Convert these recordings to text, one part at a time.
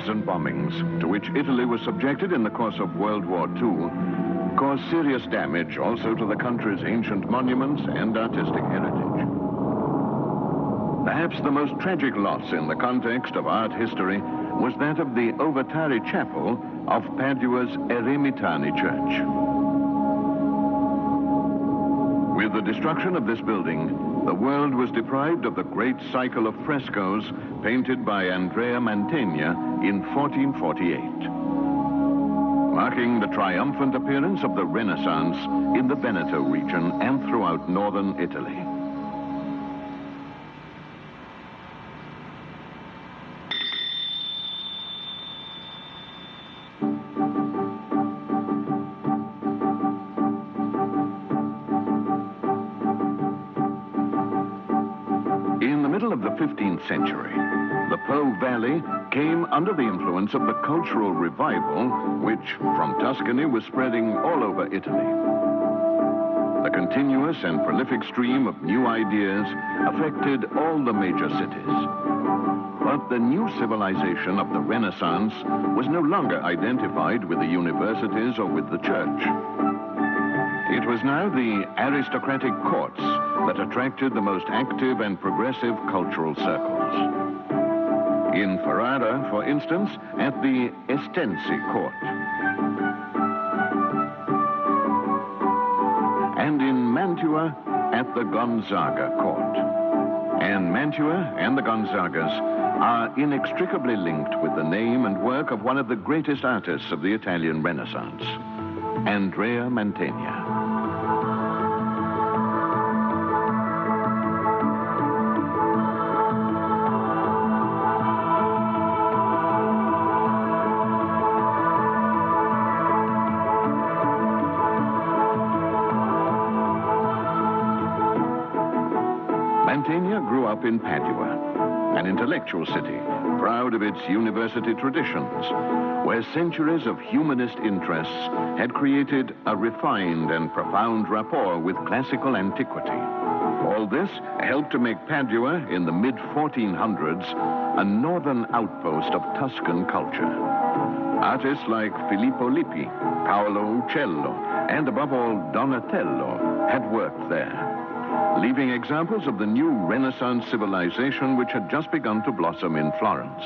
and bombings, to which Italy was subjected in the course of World War II, caused serious damage also to the country's ancient monuments and artistic heritage. Perhaps the most tragic loss in the context of art history was that of the Ovatari Chapel of Padua's Eremitani Church. With the destruction of this building, the world was deprived of the great cycle of frescoes painted by Andrea Mantegna in 1448, marking the triumphant appearance of the Renaissance in the Veneto region and throughout northern Italy. In the middle of the 15th century, the Po Valley came under the influence of the cultural revival which, from Tuscany, was spreading all over Italy. The continuous and prolific stream of new ideas affected all the major cities. But the new civilization of the Renaissance was no longer identified with the universities or with the church. It was now the aristocratic courts that attracted the most active and progressive cultural circles. In Ferrara, for instance, at the Estensi court. And in Mantua, at the Gonzaga court. And Mantua and the Gonzagas are inextricably linked with the name and work of one of the greatest artists of the Italian Renaissance, Andrea Mantegna. Mantegna grew up in Padua, an intellectual city, proud of its university traditions, where centuries of humanist interests had created a refined and profound rapport with classical antiquity. All this helped to make Padua, in the mid-1400s, a northern outpost of Tuscan culture. Artists like Filippo Lippi, Paolo Uccello, and above all, Donatello had worked there, leaving examples of the new Renaissance civilization which had just begun to blossom in Florence.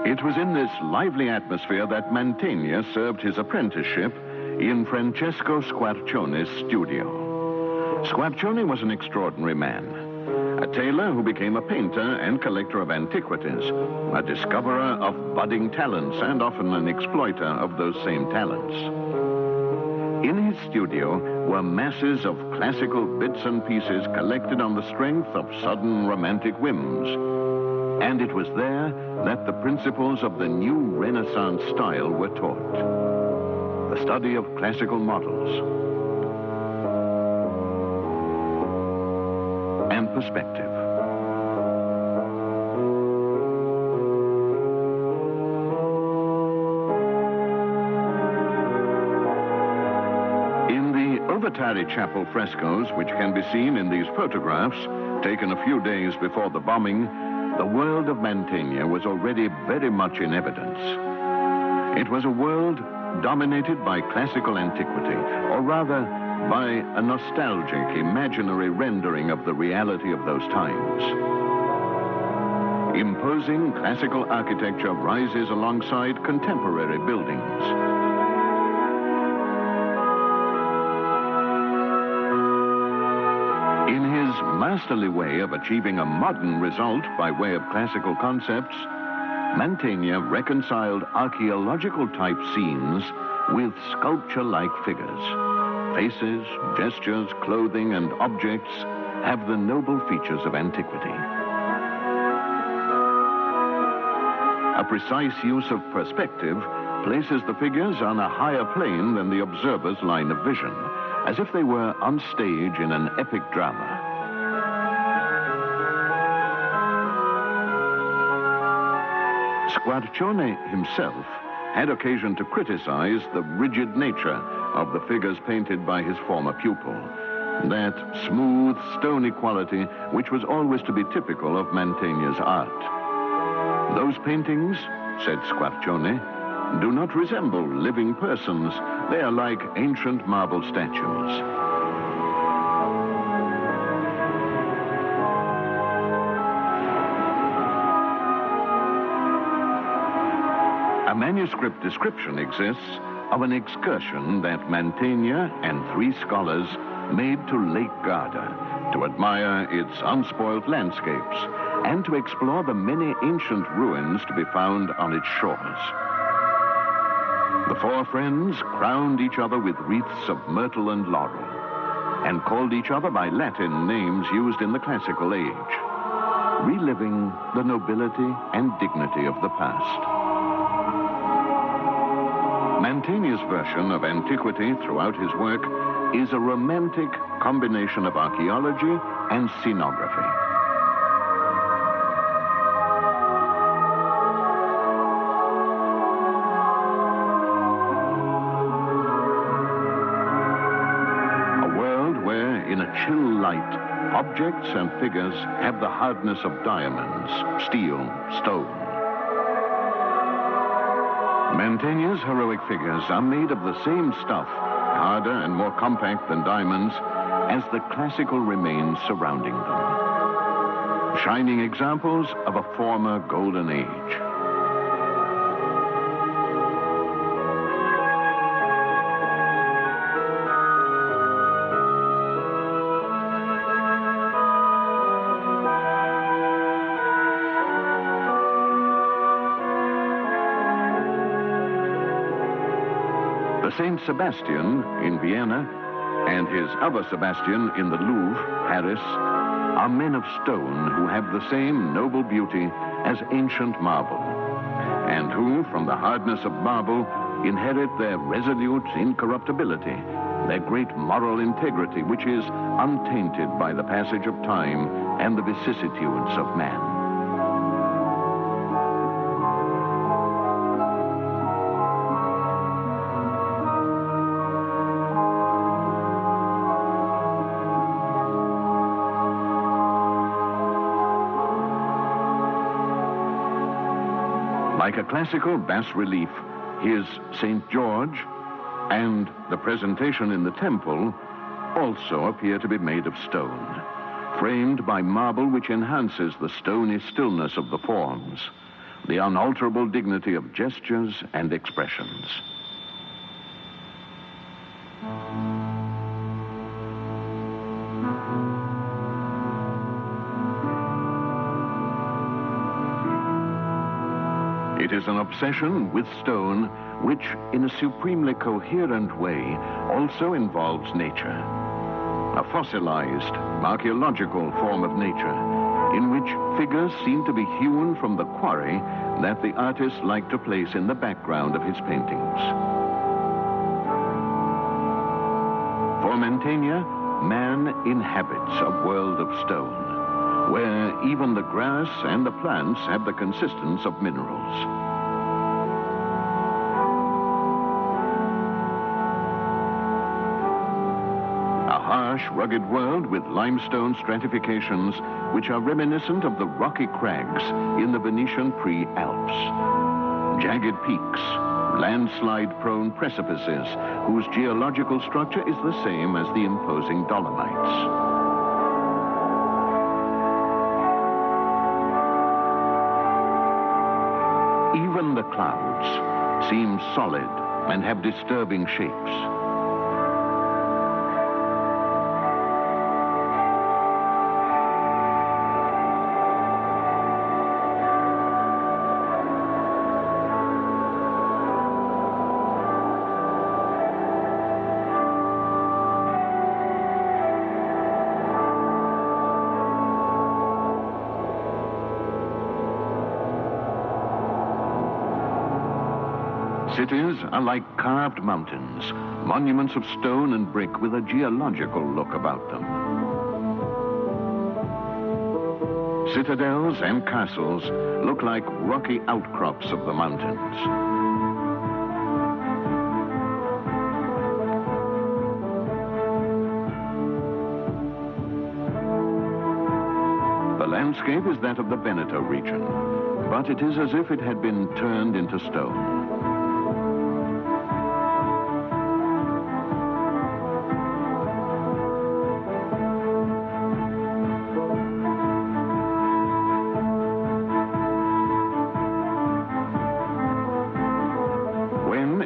It was in this lively atmosphere that Mantegna served his apprenticeship in Francesco Squarcione's studio. Squarcione was an extraordinary man, a tailor who became a painter and collector of antiquities, a discoverer of budding talents and often an exploiter of those same talents. In his studio were masses of classical bits and pieces collected on the strength of sudden romantic whims. And it was there that the principles of the new Renaissance style were taught. The study of classical models and perspective. Ovatari Chapel frescoes, which can be seen in these photographs, taken a few days before the bombing, the world of Mantegna was already very much in evidence. It was a world dominated by classical antiquity, or rather, by a nostalgic, imaginary rendering of the reality of those times. Imposing classical architecture rises alongside contemporary buildings. In his masterly way of achieving a modern result by way of classical concepts, Mantegna reconciled archaeological-type scenes with sculpture-like figures. Faces, gestures, clothing, and objects have the noble features of antiquity. A precise use of perspective places the figures on a higher plane than the observer's line of vision, as if they were on stage in an epic drama. Squarcione himself had occasion to criticize the rigid nature of the figures painted by his former pupil, that smooth, stony quality which was always to be typical of Mantegna's art. Those paintings, said Squarcione, do not resemble living persons. They are like ancient marble statues. A manuscript description exists of an excursion that Mantegna and 3 scholars made to Lake Garda to admire its unspoiled landscapes and to explore the many ancient ruins to be found on its shores. The 4 friends crowned each other with wreaths of myrtle and laurel and called each other by Latin names used in the classical age, reliving the nobility and dignity of the past. Mantegna's version of antiquity throughout his work is a romantic combination of archaeology and scenography. A world where, in a chill light, objects and figures have the hardness of diamonds, steel, stone. Mantegna's heroic figures are made of the same stuff, harder and more compact than diamonds, as the classical remains surrounding them. Shining examples of a former golden age. Saint Sebastian in Vienna and his other Sebastian in the Louvre, Paris, are men of stone who have the same noble beauty as ancient marble, and who, from the hardness of marble, inherit their resolute incorruptibility, their great moral integrity, which is untainted by the passage of time and the vicissitudes of man. Like a classical bas-relief, his St. George and the presentation in the temple also appear to be made of stone, framed by marble which enhances the stony stillness of the forms, the unalterable dignity of gestures and expressions. It is an obsession with stone which, in a supremely coherent way, also involves nature. A fossilized, archaeological form of nature, in which figures seem to be hewn from the quarry that the artist liked to place in the background of his paintings. For Mantegna, man inhabits a world of stone, where even the grass and the plants have the consistence of minerals. A harsh, rugged world with limestone stratifications which are reminiscent of the rocky crags in the Venetian pre-Alps. Jagged peaks, landslide-prone precipices whose geological structure is the same as the imposing Dolomites. Even the clouds seem solid and have disturbing shapes. Cities are like carved mountains, monuments of stone and brick with a geological look about them. Citadels and castles look like rocky outcrops of the mountains. The landscape is that of the Veneto region, but it is as if it had been turned into stone.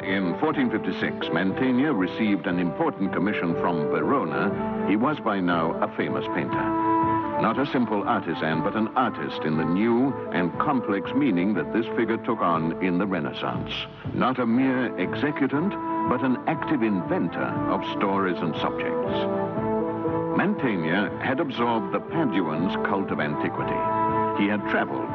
In 1456, Mantegna received an important commission from Verona. He was by now a famous painter. Not a simple artisan, but an artist in the new and complex meaning that this figure took on in the Renaissance. Not a mere executant, but an active inventor of stories and subjects. Mantegna had absorbed the Paduans' cult of antiquity. He had traveled,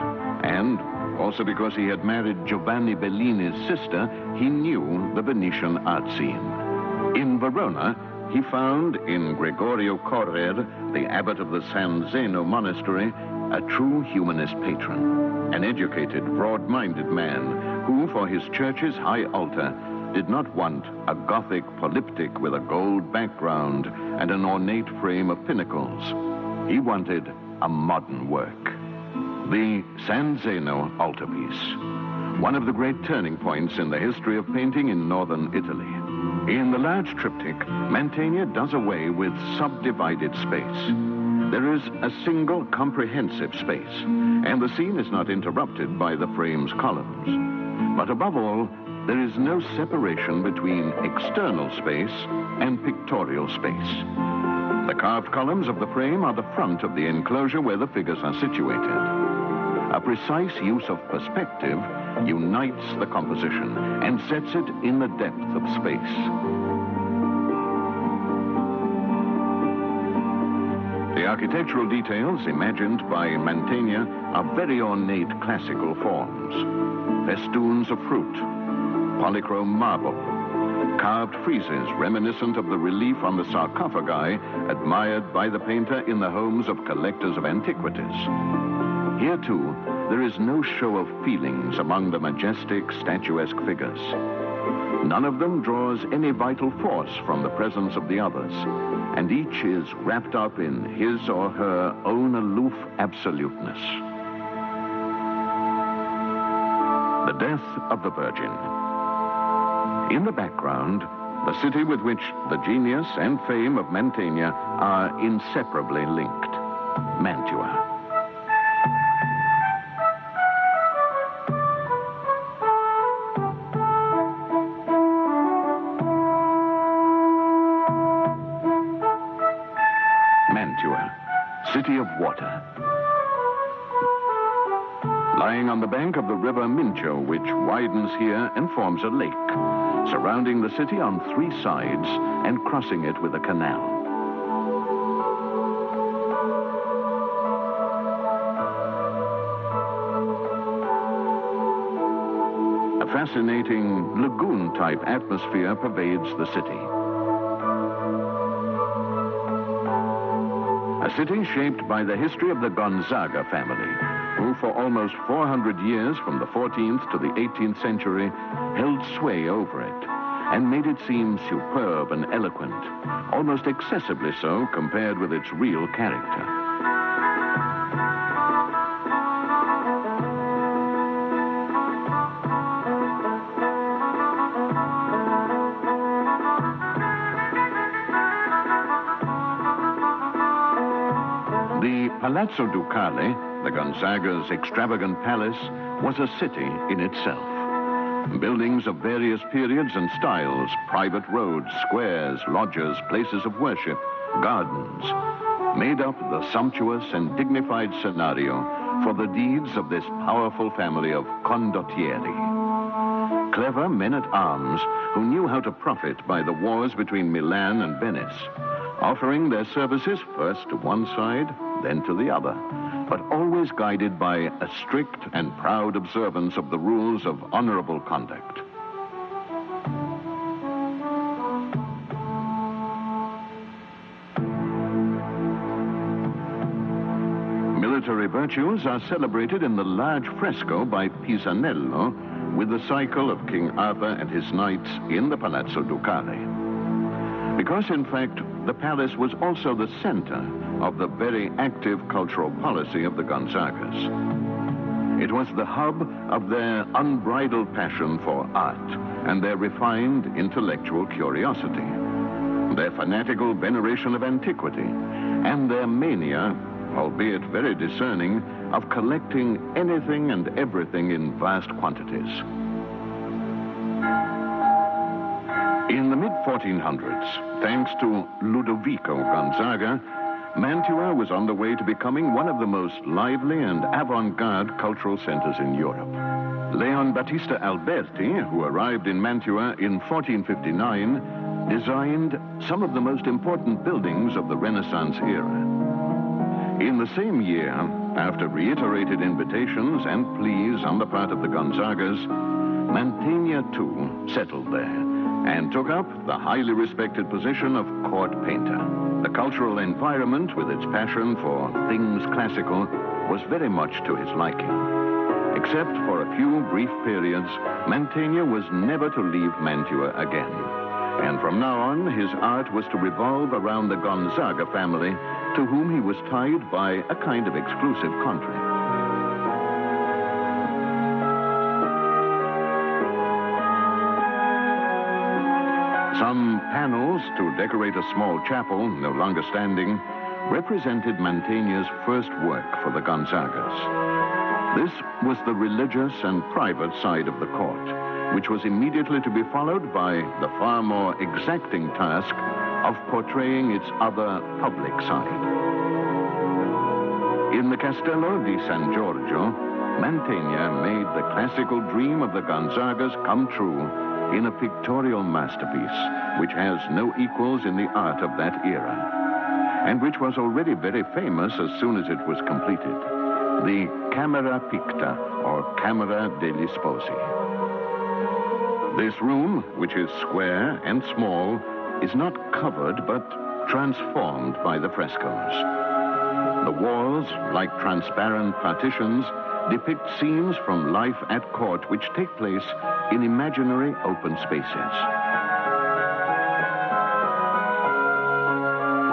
and also because he had married Giovanni Bellini's sister, he knew the Venetian art scene. In Verona, he found in Gregorio Correr, the abbot of the San Zeno monastery, a true humanist patron, an educated, broad-minded man who, for his church's high altar, did not want a Gothic polyptych with a gold background and an ornate frame of pinnacles. He wanted a modern work. The San Zeno altarpiece, one of the great turning points in the history of painting in northern Italy. In the large triptych, Mantegna does away with subdivided space. There is a single comprehensive space, and the scene is not interrupted by the frame's columns. But above all, there is no separation between external space and pictorial space. The carved columns of the frame are the front of the enclosure where the figures are situated. A precise use of perspective unites the composition and sets it in the depth of space. The architectural details imagined by Mantegna are very ornate classical forms. Festoons of fruit, polychrome marble, carved friezes reminiscent of the relief on the sarcophagi admired by the painter in the homes of collectors of antiquities. Here, too, there is no show of feelings among the majestic, statuesque figures. None of them draws any vital force from the presence of the others, and each is wrapped up in his or her own aloof absoluteness. The death of the Virgin. In the background, the city with which the genius and fame of Mantegna are inseparably linked, Mantua. Mantua, city of water. Lying on the bank of the river Mincio, which widens here and forms a lake, surrounding the city on three sides and crossing it with a canal. A fascinating lagoon-type atmosphere pervades the city. A city shaped by the history of the Gonzaga family, who for almost 400 years, from the 14th to the 18th century, held sway over it and made it seem superb and eloquent, almost excessively so compared with its real character. The Palazzo Ducale, the Gonzaga's extravagant palace, was a city in itself. Buildings of various periods and styles, private roads, squares, lodges, places of worship, gardens, made up the sumptuous and dignified scenario for the deeds of this powerful family of condottieri. Clever men-at-arms who knew how to profit by the wars between Milan and Venice, offering their services first to one side, then to the other, but always guided by a strict and proud observance of the rules of honorable conduct. Military virtues are celebrated in the large fresco by Pisanello with the cycle of King Arthur and his knights in the Palazzo Ducale. Because, in fact, the palace was also the center of the very active cultural policy of the Gonzagas. It was the hub of their unbridled passion for art and their refined intellectual curiosity, their fanatical veneration of antiquity, and their mania, albeit very discerning, of collecting anything and everything in vast quantities. In the mid-1400s, thanks to Ludovico Gonzaga, Mantua was on the way to becoming one of the most lively and avant-garde cultural centers in Europe. Leon Battista Alberti, who arrived in Mantua in 1459, designed some of the most important buildings of the Renaissance era. In the same year, after reiterated invitations and pleas on the part of the Gonzagas, Mantegna too settled there and took up the highly respected position of court painter. The cultural environment, with its passion for things classical, was very much to his liking. Except for a few brief periods, Mantegna was never to leave Mantua again. And from now on, his art was to revolve around the Gonzaga family, to whom he was tied by a kind of exclusive contract. Some panels to decorate a small chapel, no longer standing, represented Mantegna's first work for the Gonzagas. This was the religious and private side of the court, which was immediately to be followed by the far more exacting task of portraying its other public side. In the Castello di San Giorgio, Mantegna made the classical dream of the Gonzagas come true in a pictorial masterpiece which has no equals in the art of that era, and which was already very famous as soon as it was completed, the Camera Picta, or Camera degli Sposi. This room, which is square and small, is not covered but transformed by the frescoes. The walls, like transparent partitions, depict scenes from life at court which take place in imaginary open spaces.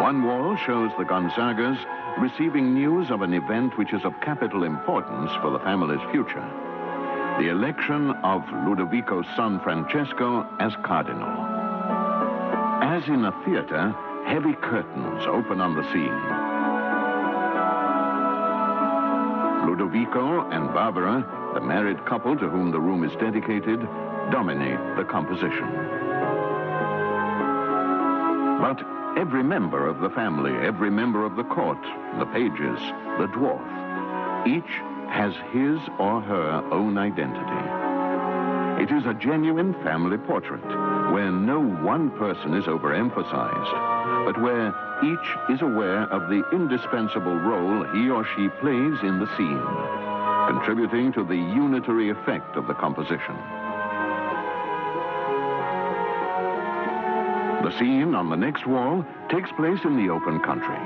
One wall shows the Gonzagas receiving news of an event which is of capital importance for the family's future: the election of Ludovico's son Francesco as cardinal. As in a theater, heavy curtains open on the scene. Ludovico and Barbara, the married couple to whom the room is dedicated, dominate the composition. But every member of the family, every member of the court, the pages, the dwarf, each has his or her own identity. It is a genuine family portrait, where no one person is overemphasized, but where each is aware of the indispensable role he or she plays in the scene, contributing to the unitary effect of the composition. The scene on the next wall takes place in the open country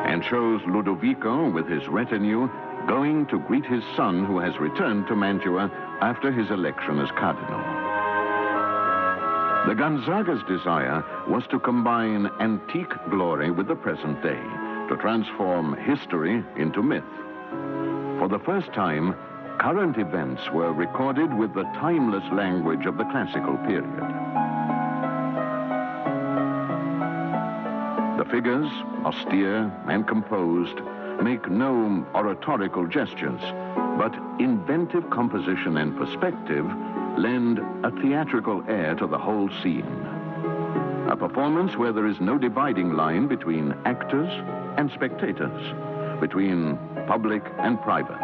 and shows Ludovico with his retinue going to greet his son who has returned to Mantua after his election as cardinal. The Gonzaga's desire was to combine antique glory with the present day, to transform history into myth. For the first time, current events were recorded with the timeless language of the classical period. The figures, austere and composed, make no oratorical gestures, but inventive composition and perspective lend a theatrical air to the whole scene. A performance where there is no dividing line between actors and spectators, between public and private.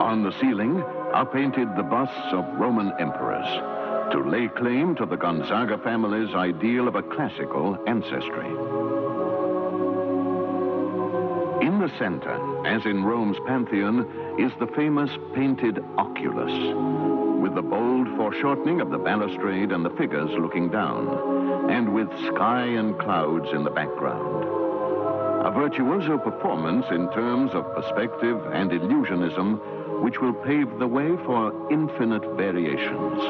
On the ceiling are painted the busts of Roman emperors to lay claim to the Gonzaga family's ideal of a classical ancestry. In the center, as in Rome's Pantheon, is the famous painted oculus, with the bold foreshortening of the balustrade and the figures looking down, and with sky and clouds in the background. A virtuoso performance in terms of perspective and illusionism which will pave the way for infinite variations,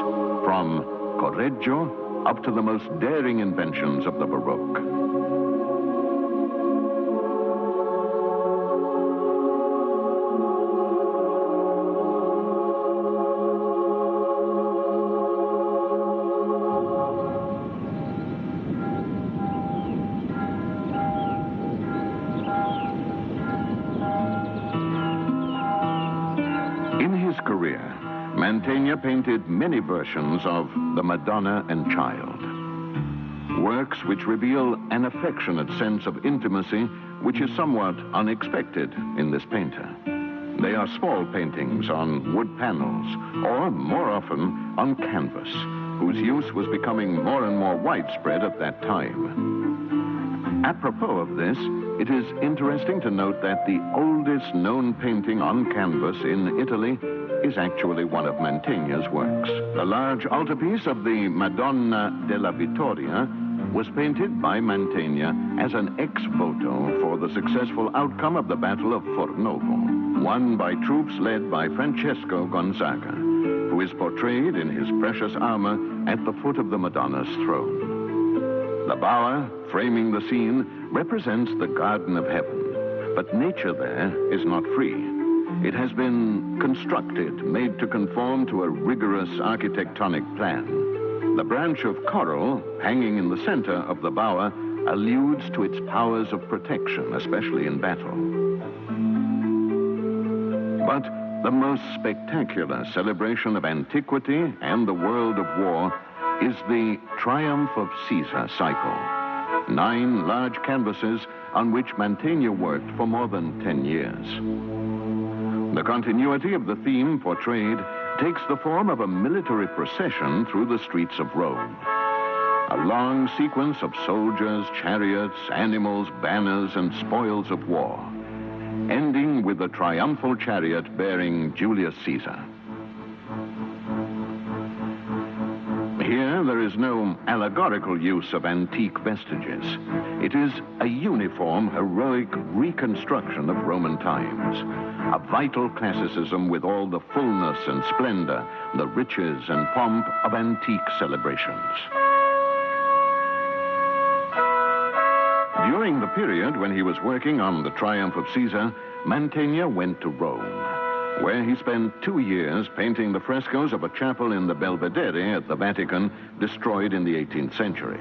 from correggio up to the most daring inventions of the Baroque. In his career, Mantegna painted many versions of the Madonna and Child, works which reveal an affectionate sense of intimacy which is somewhat unexpected in this painter. They are small paintings on wood panels, or more often on canvas, whose use was becoming more and more widespread at that time. Apropos of this, it is interesting to note that the oldest known painting on canvas in Italy is actually one of Mantegna's works. The large altarpiece of the Madonna della Vittoria was painted by Mantegna as an ex voto for the successful outcome of the Battle of Fornovo, won by troops led by Francesco Gonzaga, who is portrayed in his precious armor at the foot of the Madonna's throne. The bower, framing the scene, represents the Garden of Heaven, but nature there is not free. It has been constructed, made to conform to a rigorous architectonic plan. The branch of coral, hanging in the center of the bower, alludes to its powers of protection, especially in battle. But the most spectacular celebration of antiquity and the world of war is the Triumph of Caesar cycle. 9 large canvases on which Mantegna worked for more than 10 years. The continuity of the theme portrayed takes the form of a military procession through the streets of Rome. A long sequence of soldiers, chariots, animals, banners, and spoils of war, ending with the triumphal chariot bearing Julius Caesar. Here, there is no allegorical use of antique vestiges. It is a uniform, heroic reconstruction of Roman times, a vital classicism with all the fullness and splendor, the riches and pomp of antique celebrations. During the period when he was working on the Triumph of Caesar, Mantegna went to Rome, where he spent 2 years painting the frescoes of a chapel in the Belvedere at the Vatican, destroyed in the 18th century.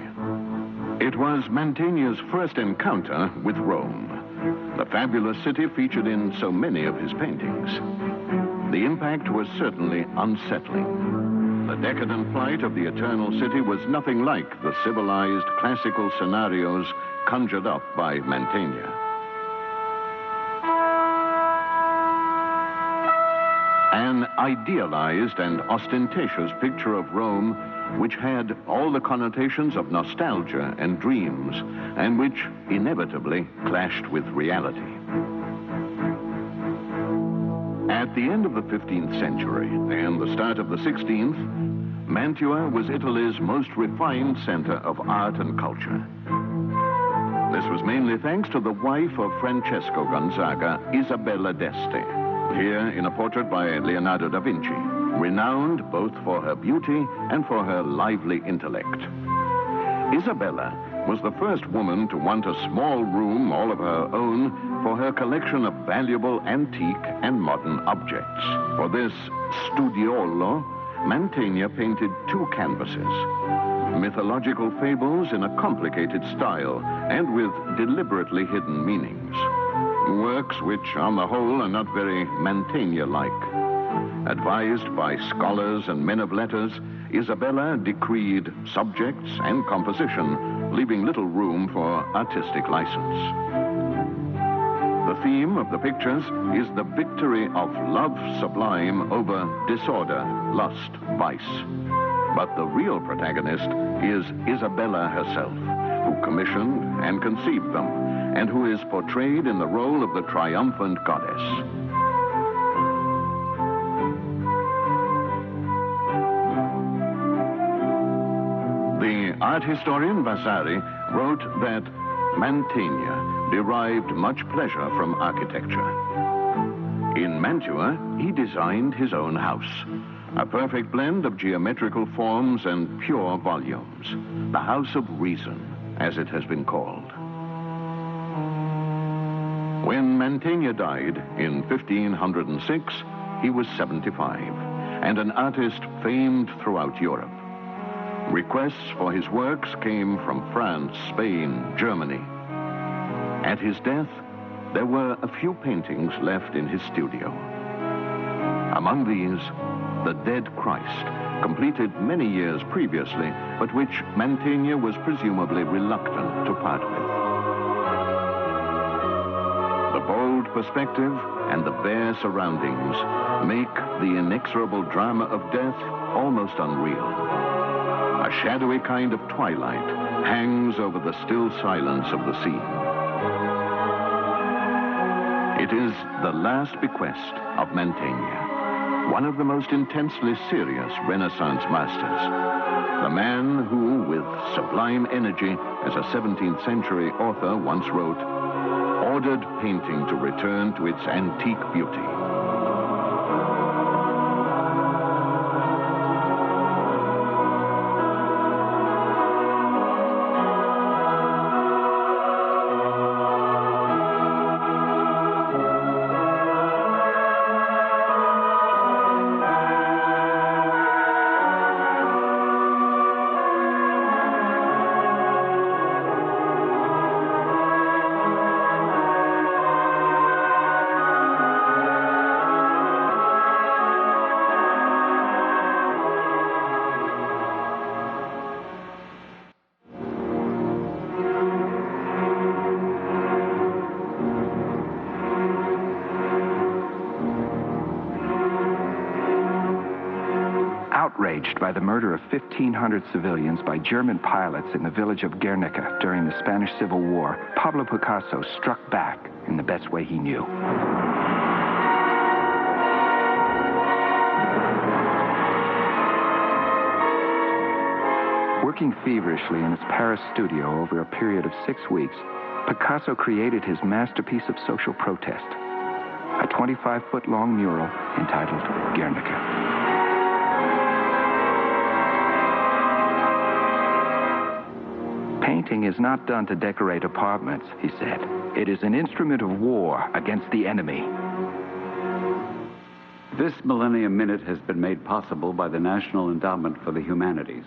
It was Mantegna's first encounter with Rome, the fabulous city featured in so many of his paintings. The impact was certainly unsettling. The decadent plight of the Eternal City was nothing like the civilized classical scenarios conjured up by Mantegna. An idealized and ostentatious picture of Rome which had all the connotations of nostalgia and dreams, and which inevitably clashed with reality. At the end of the 15th century and the start of the 16th, Mantua was Italy's most refined center of art and culture. This was mainly thanks to the wife of Francesco Gonzaga, Isabella d'Este, here in a portrait by Leonardo da Vinci, renowned both for her beauty and for her lively intellect. Isabella was the first woman to want a small room all of her own for her collection of valuable antique and modern objects. For this studiolo, Mantegna painted 2 canvases, mythological fables in a complicated style and with deliberately hidden meanings. Works which, on the whole, are not very Mantegna-like. Advised by scholars and men of letters, Isabella decreed subjects and composition, leaving little room for artistic license. The theme of the pictures is the victory of love sublime over disorder, lust, vice. But the real protagonist is Isabella herself, who commissioned and conceived them, and who is portrayed in the role of the triumphant goddess. The art historian Vasari wrote that Mantegna derived much pleasure from architecture. In Mantua, he designed his own house, a perfect blend of geometrical forms and pure volumes, the House of Reason, as it has been called. When Mantegna died in 1506, he was 75, and an artist famed throughout Europe. Requests for his works came from France, Spain, Germany. At his death, there were a few paintings left in his studio. Among these, the Dead Christ, completed many years previously, but which Mantegna was presumably reluctant to part with. The bold perspective and the bare surroundings make the inexorable drama of death almost unreal. A shadowy kind of twilight hangs over the still silence of the scene. It is the last bequest of Mantegna, one of the most intensely serious Renaissance masters. The man who, with sublime energy, as a 17th century author once wrote, ordered painting to return to its antique beauty. Outraged by the murder of 1,500 civilians by German pilots in the village of Guernica during the Spanish Civil War, Pablo Picasso struck back in the best way he knew. Working feverishly in his Paris studio over a period of 6 weeks, Picasso created his masterpiece of social protest, a 25-foot-long mural entitled Guernica. Painting is not done to decorate apartments, he said. It is an instrument of war against the enemy. This Millennium Minute has been made possible by the National Endowment for the Humanities.